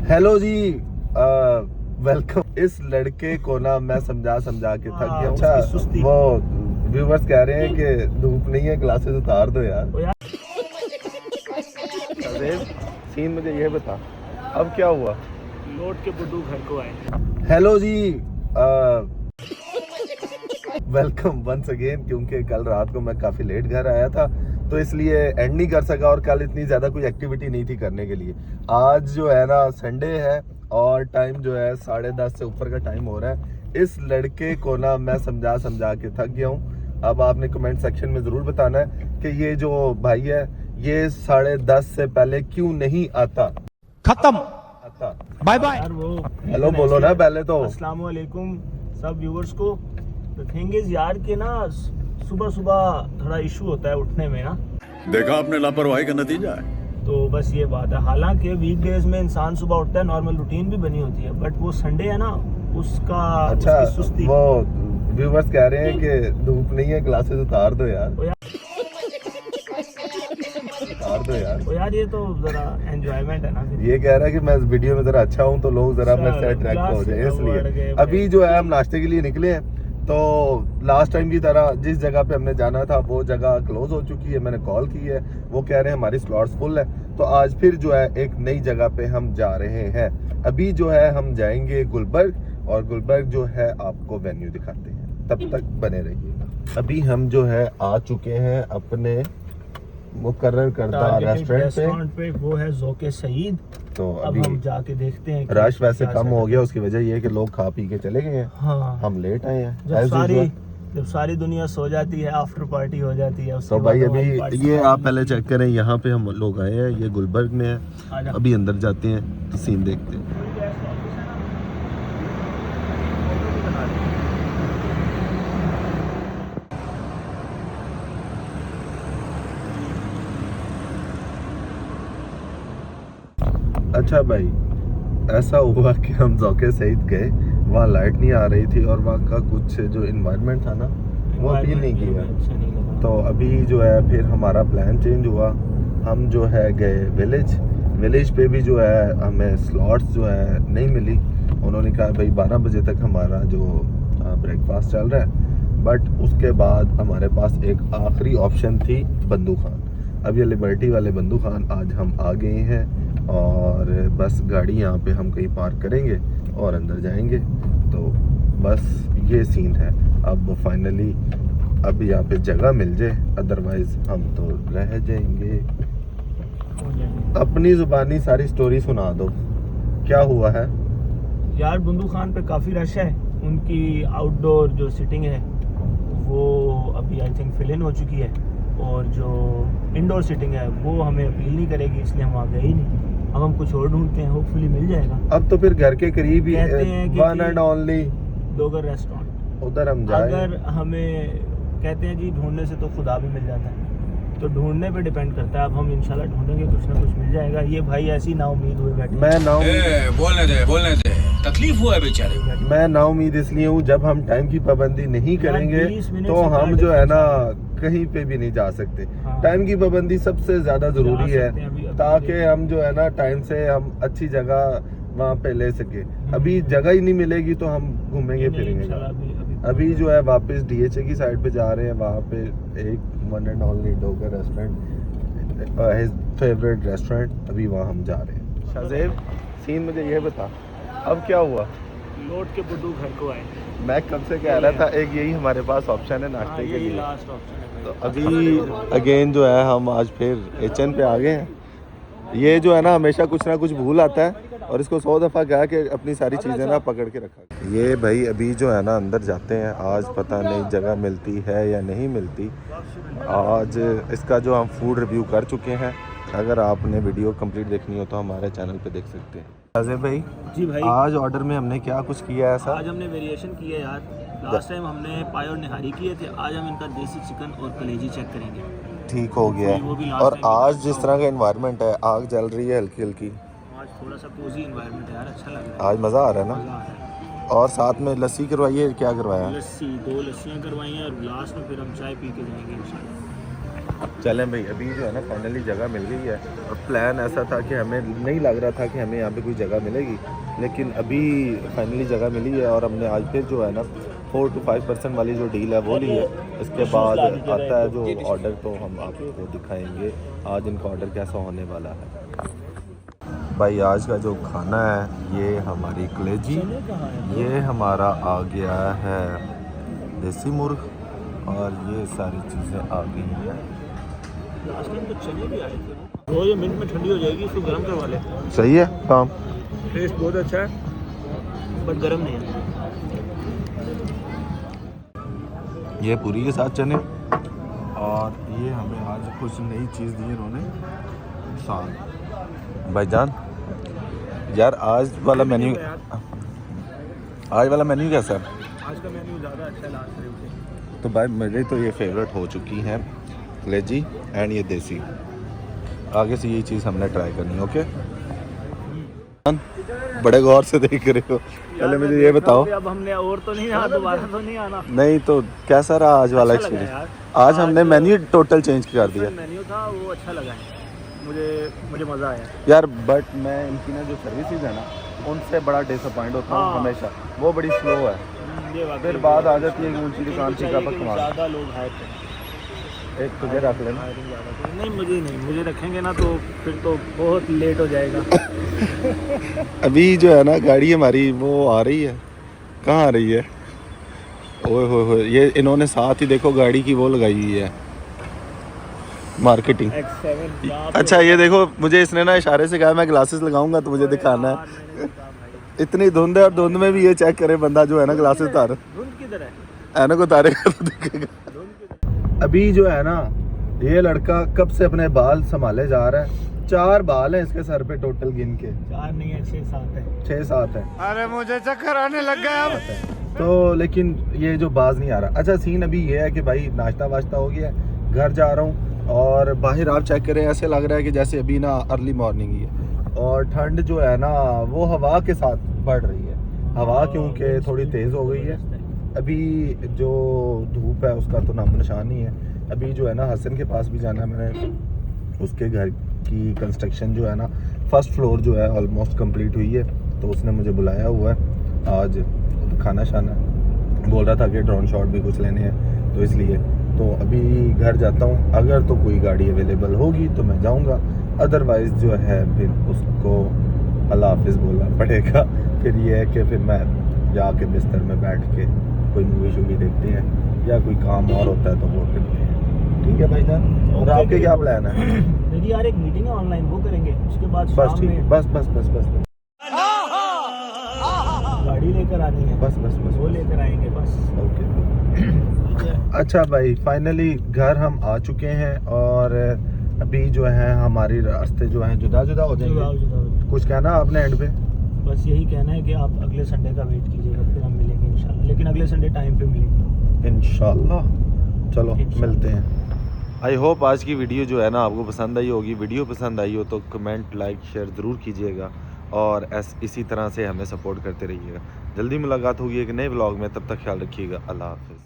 Hello जी, welcome. इस लड़के को ना मैं समझा के थक गया हूँ। अच्छा, वो व्यूवर्स कह रहे हैं कि धूप नहीं है, ग्लासेस उतार दो यार। सीन मुझे ये बता, अब क्या हुआ? लौट के बुड्डू घर को आए। हेलो जी, वेलकम वंस अगेन। क्योंकि कल रात को मैं काफ़ी लेट घर आया था तो इसलिए एंड नहीं कर सका, और कल इतनी ज़्यादा कोई एक्टिविटी नहीं थी करने के लिए। आज जो है ना संडे है और टाइम जो है 10:30 से ऊपर का टाइम हो रहा है। इस लड़के को ना मैं समझा के थक गया हूँ। अब आपने कमेंट सेक्शन में ज़रूर बताना है कि ये जो भाई है ये 10:30 से पहले क्यों नहीं आता। खत्म, आता बाय बाय। यार वो हेलो बोलो ना पहले तो। अस्सलाम वालेकुम सब व्यूवर्स को। द थिंग इज यार के ना सुबह सुबह थोड़ा इशू होता है उठने में ना। देखा आपने लापरवाही का नतीजा है। तो बस ये बात है। हालांकि वीकडेज में इंसान सुबह उठता है, नॉर्मल रूटीन भी बनी होती है, बट वो संडे है ना उसका अच्छा, उसकी सुस्ती। वो व्यूवर्स कह रहे हैं कि धूप नहीं है, ग्लासेस उतार दो यार। उतार दो यार। तो यार ये तो जरा एंजॉयमेंट है ना। ये कह रहा है कि मैं वीडियो में जरा अच्छा हूँ तो लोग जरा अपने से अट्रैक्ट हो जाए, इसलिए अभी जो है हम नाश्ते के लिए निकले हैं। तो लास्ट टाइम की तरह जिस जगह पे हमने जाना था वो जगह क्लोज हो चुकी है। मैंने कॉल की है, वो कह रहे हैं हमारी स्लॉट्स फुल है। तो आज फिर जो है एक नई जगह पे हम जा रहे हैं। अभी जो है हम जाएंगे गुलबर्ग, और गुलबर्ग जो है आपको वेन्यू दिखाते हैं, तब तक बने रहिएगा। अभी हम जो है आ चुके हैं अपने मुकर्रर करदा रेस्टोरेंट पे। वो है ज़ौक़े सईद। तो अब अभी हम जाके देखते हैं। रश वैसे कम हो गया, उसकी वजह ये है कि लोग खा पी के चले गए हैं। हाँ, हम लेट आए हैं। जब सारी दुनिया सो जाती है, आफ्टर पार्टी हो जाती है। तो भाई अभी ये आप पहले चेक करें, यहाँ पे हम लोग आए हैं, ये गुलबर्ग में है। अभी अंदर जाते हैं तो सीन देखते हैं। अच्छा भाई, ऐसा हुआ कि हम ज़ौक़े सईद गए, वहाँ लाइट नहीं आ रही थी और वहाँ का कुछ जो इन्वायरमेंट था ना वो फील नहीं किया। तो अभी जो है फिर हमारा प्लान चेंज हुआ। हम जो है गए विलेज पे भी जो है हमें स्लॉट्स जो है नहीं मिली। उन्होंने कहा भाई 12 बजे तक हमारा जो ब्रेकफास्ट चल रहा है। बट उसके बाद हमारे पास एक आखिरी ऑप्शन थी बंदू खान। अब ये लिबर्टी वाले बंदू खान आज हम आ गए हैं और बस गाड़ी यहाँ पे हम कहीं पार्क करेंगे और अंदर जाएंगे। तो बस ये सीन है। अब फाइनली अब यहाँ पे जगह मिल जाए, अदरवाइज हम तो रह जाएंगे। अपनी जुबानी सारी स्टोरी सुना दो, क्या हुआ है यार? बंदू खान पे काफ़ी रश है। उनकी आउटडोर जो सिटिंग है वो अभी आई थिंक फिल इन हो चुकी है, और जो इंडोर सिटिंग है वो हमें अपील नहीं करेगी, इसलिए हम वहाँ गए ही नहीं। अब हम कुछ और ढूंढते हैं, होपफुली मिल जाएगा। अब तो फिर घर के करीब ही one and only Dogar restaurant, उधर हम जाए। अगर हमें कहते हैं जी ढूंढने से तो खुदा भी मिल जाता है, तो ढूंढने पे डिपेंड करता है। अब हम इंशाल्लाह ढूंढेंगे, कुछ ना कुछ मिल जाएगा। ये भाई ऐसी नाउम्मीद हुए बैठे। मैं बोलने दे तकलीफ हुआ है बेचारे। मैं नाउम्मीद इसलिए हूँ, जब हम टाइम की पाबंदी नहीं करेंगे तो हम जो है ना कहीं पे भी नहीं जा सकते। हाँ। टाइम की पाबंदी सबसे ज्यादा जरूरी है, ताकि हम जो है ना टाइम से हम अच्छी जगह वहाँ पे ले सके। अभी जगह ही नहीं मिलेगी तो हम घूमेंगे फिरेंगे। अभी जो है वापस DHA की साइड पे जा रहे हैं। वहाँ पे एक one and only Dogar restaurant, his favourite restaurant, अभी वहाँ हम जा रहे हैं। शाहजेब, सीन मुझे ये बता, अब क्या हुआ? लौट के बुड्डू घर को आए। मैं कब से कह रहा था, एक यही हमारे पास ऑप्शन है नाश्ते के लिए। लास्ट ऑप्शन है। तो अभी अगेन जो है हम आज फिर HN पे आ गए हैं। ये जो है ना हमेशा कुछ ना कुछ भूल आता है, और इसको 100 दफ़ा कहा कि अपनी सारी चीज़ें ना पकड़ के रखा। ये भाई अभी जो है ना अंदर जाते हैं। आज पता नहीं जगह मिलती है या नहीं मिलती। आज इसका जो हम फूड रिव्यू कर चुके हैं, अगर आपने वीडियो कंप्लीट देखनी हो तो हमारे चैनल पे देख सकते हैं। अजय भाई जी भाई, आज ऑर्डर में हमने क्या कुछ किया है? आज हमने वेरिएशन की है यार। लास्ट टाइम हमने पाई और निहारी किए थे, आज हम इनका देसी चिकन और कलेजी चेक करेंगे। ठीक हो गया है। और आज जिस तरह का एनवायरनमेंट है, आग जल रही है हल्की हल्की, आज थोड़ा सा कोजी एनवायरनमेंट है यार, अच्छा लग रहा है। आज मज़ा आ रहा है ना। मज़ा आ रहा है। और साथ में लस्सी करवाइए, क्या करवाया? लस्सी 2 लस्सियाँ करवाई हैं, और लास्ट में फिर हम चाय पी के जाएंगे इंशाल्लाह। चलें भाई, अभी जो है ना फाइनली जगह मिल गई है। और प्लान ऐसा था कि हमें नहीं लग रहा था कि हमें यहाँ पे कोई जगह मिलेगी, लेकिन अभी फाइनली जगह मिली है। और हमने आज फिर जो है ना 4 to 5% वाली जो डील है वो ली है। इसके बाद आता है जो ऑर्डर, तो हम आपको दिखाएंगे आज इनका ऑर्डर कैसा होने वाला है। भाई आज का जो खाना है ये हमारी कलेजी, ये हमारा आ गया है देसी मुर्ग, और ये सारी चीज़ें आ गई हैं। लास्ट टाइम तो चने भी आए थे वो, ये मिनट में ठंडी हो जाएगी, इसको गर्म करवा ले। सही है काम, टेस्ट बहुत अच्छा है बट गर्म नहीं है। ये पूरी के साथ चने, और ये हमें आज कुछ नई चीज़ दी इन्होंने, साग। भाईजान यार आज वाला मेन्यू कैसा है? आज का मेन्यू ज़्यादा अच्छा है लास्ट टाइम से। तो भाई मेरे तो ये फेवरेट हो चुकी हैं कलेजी एंड ये देसी। आगे से यही चीज़ हमने ट्राई करनी है। ओके, बड़े गौर से देख रहे हो, पहले मुझे ये बताओ। अब हमने और तो नहीं आना, दोबारा तो नहीं आना। नहीं तो कैसा रहा आज वाला अच्छा एक्सपीरियंस? आज हमने मेन्यू टोटल चेंज कर दिया। मेन्यू था वो अच्छा लगा है मुझे मज़ा आया यार, बट मैं इनकी ना जो सर्विसेज है ना उनसे बड़ा डिसअपॉइंट होता हूँ हाँ। हमेशा, वो बड़ी स्लो है। ये वाकई फिर बात आ जाती है कि ऊंची दुकान से चाहिए कब कि कमा। ज़्यादा लोग हायर करें। एक तुझे रख लेना। हायरिंग ज़्यादा करें। नहीं, मुझे रखेंगे ना तो फिर तो बहुत लेट हो जाएगा। अभी जो है ना गाड़ी हमारी वो आ रही है, कहाँ आ रही है? ओए होए, ये इन्होंने साथ ही देखो गाड़ी की वो लगाई हुई है मार्केटिंग। X7 अच्छा ये देखो, मुझे इसने ना इशारे से कहा मैं ग्लासेस लगाऊंगा तो मुझे दिखाना है। इतनी धुंध है, और धुंध में भी ये चेक करे बंदा जो है ना ग्लासेस उतार, धुंध किधर है? ऐनक उतारेगा तो दिखेगा। अभी जो है ना ये लड़का कब से अपने बाल संभाले जा रहा है। 4 बाल हैं इसके सर पे टोटल गिन के। 4 नहीं है, 6-7 है। 6-7 है। अरे मुझे चक्कर आने लग गया अब। तो लेकिन ये जो बाज नहीं आ रहा। अच्छा सीन अभी ये है कि भाई नाश्ता वाश्ता हो गया, घर जा रहा हूँ, और बाहर आप चेक करें ऐसे लग रहा है कि जैसे अभी ना अर्ली मॉर्निंग ही है, और ठंड जो है ना वो हवा के साथ बढ़ रही है। हवा क्योंकि थोड़ी तेज़ हो गई है। अभी जो धूप है उसका तो नामो निशान नहीं है। अभी जो है ना हसन के पास भी जाना है मैंने, उसके घर की कंस्ट्रक्शन जो है ना फर्स्ट फ्लोर जो है ऑलमोस्ट कंप्लीट हुई है, तो उसने मुझे बुलाया हुआ है आज खाना शाना, बोल रहा था कि ड्रोन शॉट भी कुछ लेने हैं, तो इसलिए तो अभी घर जाता हूँ। अगर तो कोई गाड़ी अवेलेबल होगी तो मैं जाऊँगा, अदरवाइज़ जो है फिर उसको अल्लाह हाफिज़ बोलना पड़ेगा। फिर ये है कि फिर मैं जाके बिस्तर में बैठ के कोई मूवी शूवी देखते हैं, या कोई काम और होता है तो वो करते हैं। ठीक है भाईजान, और आपके क्या प्लान है? मेरी यार एक मीटिंग है ऑनलाइन, वो करेंगे उसके बाद बस शाम ठीक है, में बस गाड़ी लेकर आनी है। बस वो लेकर आएंगे बस। ओके। अच्छा भाई फाइनली घर हम आ चुके हैं, और अभी जो है हमारी रास्ते जो हैं जुदा जुदा हो जाएंगे। कुछ कहना आपने एंड पे? बस यही कहना है कि आप अगले संडे का वेट कीजिएगा, फिर हम मिलेंगे इंशाल्लाह, लेकिन अगले संडे टाइम पे मिलेंगे इंशाल्लाह। चलो इंशाल्लाह। मिलते हैं। आई होप आज की वीडियो जो है ना आपको पसंद आई होगी। वीडियो पसंद आई हो तो कमेंट लाइक शेयर ज़रूर कीजिएगा, और इसी तरह से हमें सपोर्ट करते रहिएगा। जल्दी मुलाकात होगी एक नए व्लॉग में, तब तक ख्याल रखिएगा। अल्लाह हाफ़िज़।